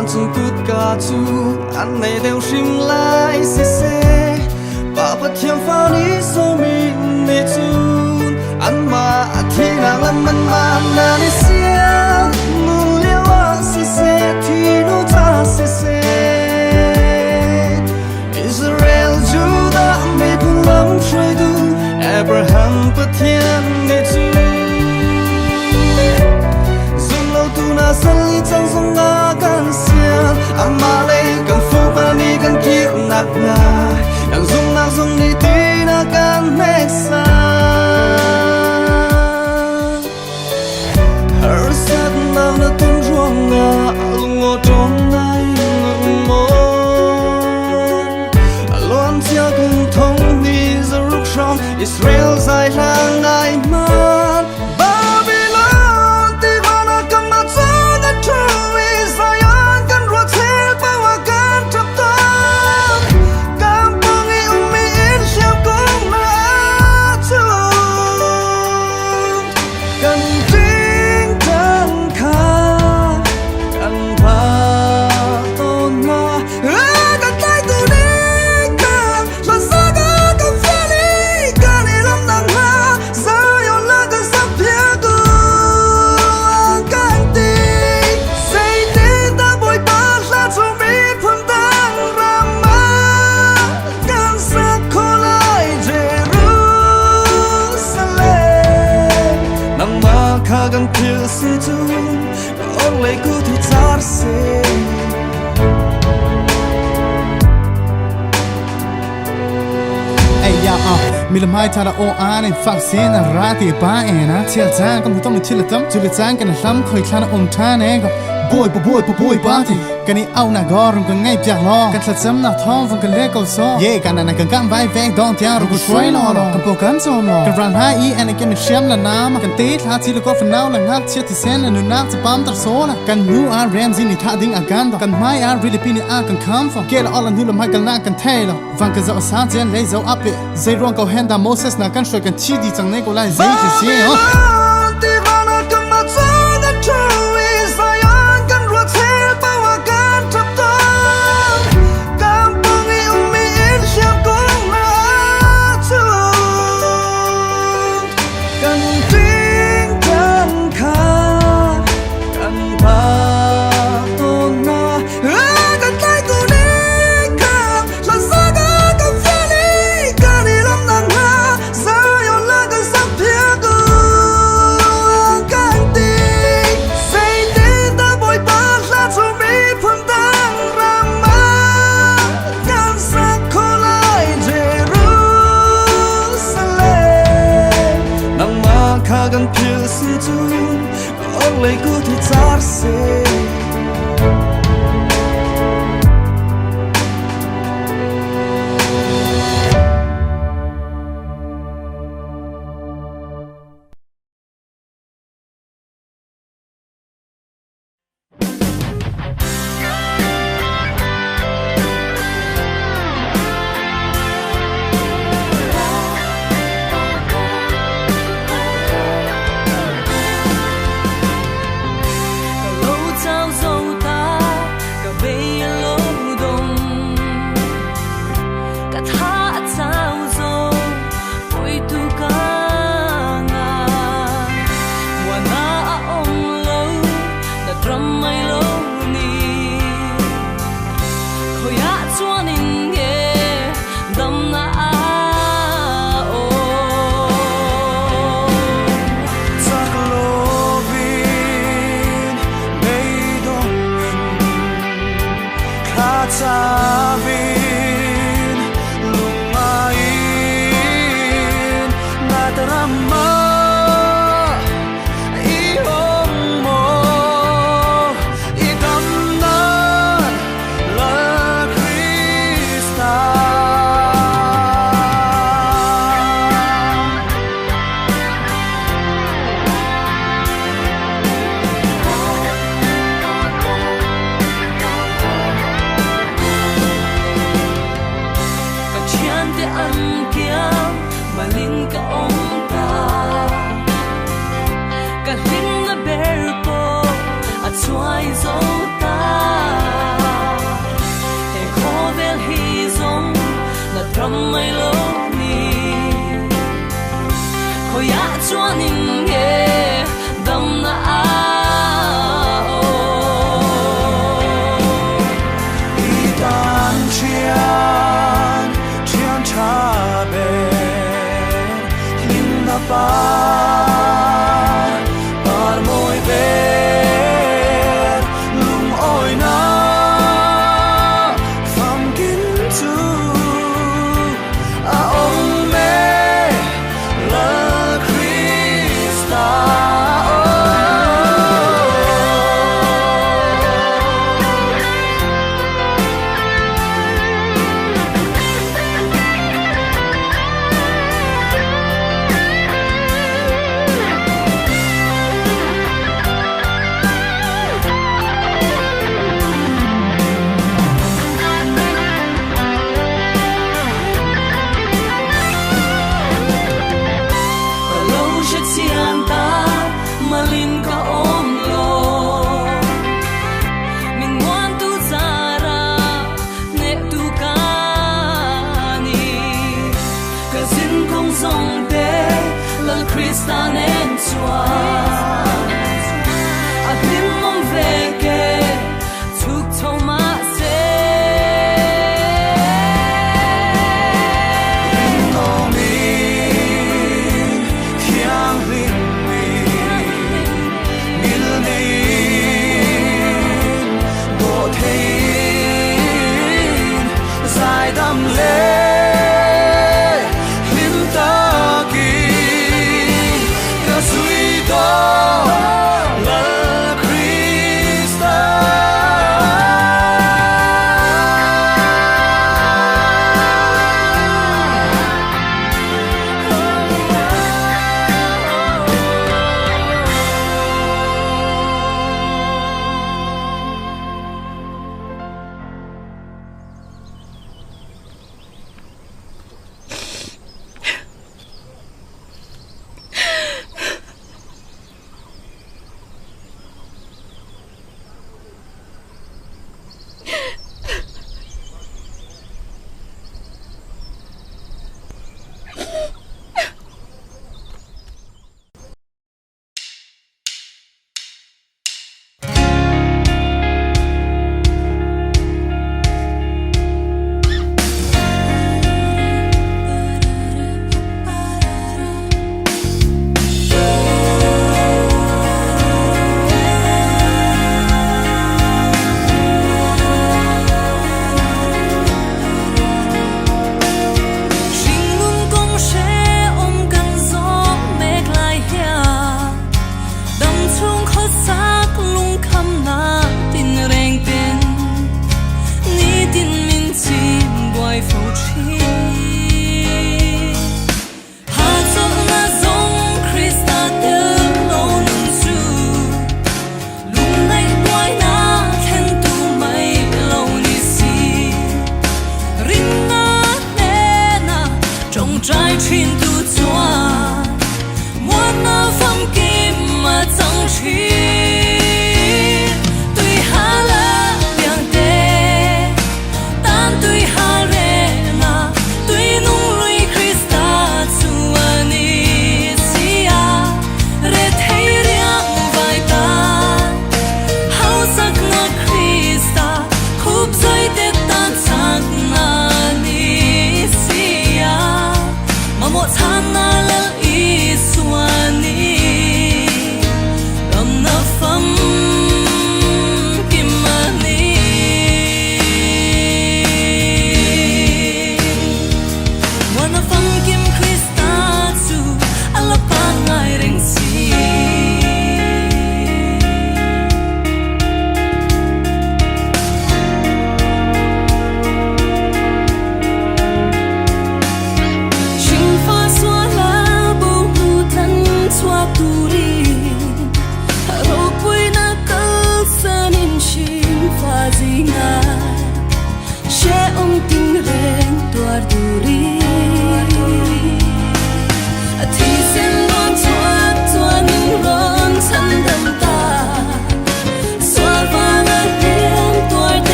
ban chung cút cả chu anh này đều sim lại xê xê bà bắt thiam phao ní số mình để chun anh mà thì nàng làm man man na đi xiang nu liêu à xê xê thì nu ta xê xê Israel Judah mê cùng lắm trời du Abraham bắt thiam để chun dùng lâu tu na sân lý chẳng dùng ngã gan xiang Amalek gan phu ba ni gan kiếp nạc na yang dùng đi tí na gan mê sa Hãy sát nào na tuôn ruộng ngã lung ngô trong ngay ngừng môn Loan chia cùng thông đi giờ rút trong Israel dài ra ngay mắt Babylon tí hoa na cầm mặt gió na trâu Israel gan ruột thế bao hoa gan chấp tâm Cam bông y mi in xiao cũng na chung Cần chính thân khá Cần phá tôn na Cần tay tu đi càng Là xa gã cầm phá đi Cần y lâm nặng ha Giá yon là cần sắp phía cụ Cần tì Xây tin ta bồi bát là trong biết phương tăng ra má Cần sắc khô lại Jerusalem Nằm mà khá gần thiếu sư chung Ông lấy cụ thì chát xê ya mi lam hai thara o an fak sen ra ti ba ena chil chang kam tong chil tam chul chang kan lam khoi thana tha ne boy ba ti kani au na gor kan ngai pya lo kan thlam na thong van kan le ko so ye kan na kan vai veng dong tia ru shroi lo kan po kan so lo kan ran hai i an kan shem la na kan te tha chi lo ko fa naw la ngak chi ti sen nu na cha pam tar so la kan nu a ram zin ni tha ding a gan kan mai a really pin a kan kam for ke la all an hu lam hai kan na kan thai lo van ka zo sa jen le zo up zai rong ko henda Moses na kan shroi kan chi di chang ne ko lai zai chi se ho Gan phiêu sư chung ông lấy cụ thì chát xê Hãy subscribe cho kênh Ghiền Mì Gõ để không bỏ lỡ tâm mây lô ni khôi ya cho nín nghe đầm na ao đi tan chian chian cha bê hin na pa par môi bê lung oi na pham kín tu a ông mê la Krista Krista nên chua a him mong về kê chúc thâu ma se no mi khiang rin mi mil nei bo thein zai dam le trái trên tu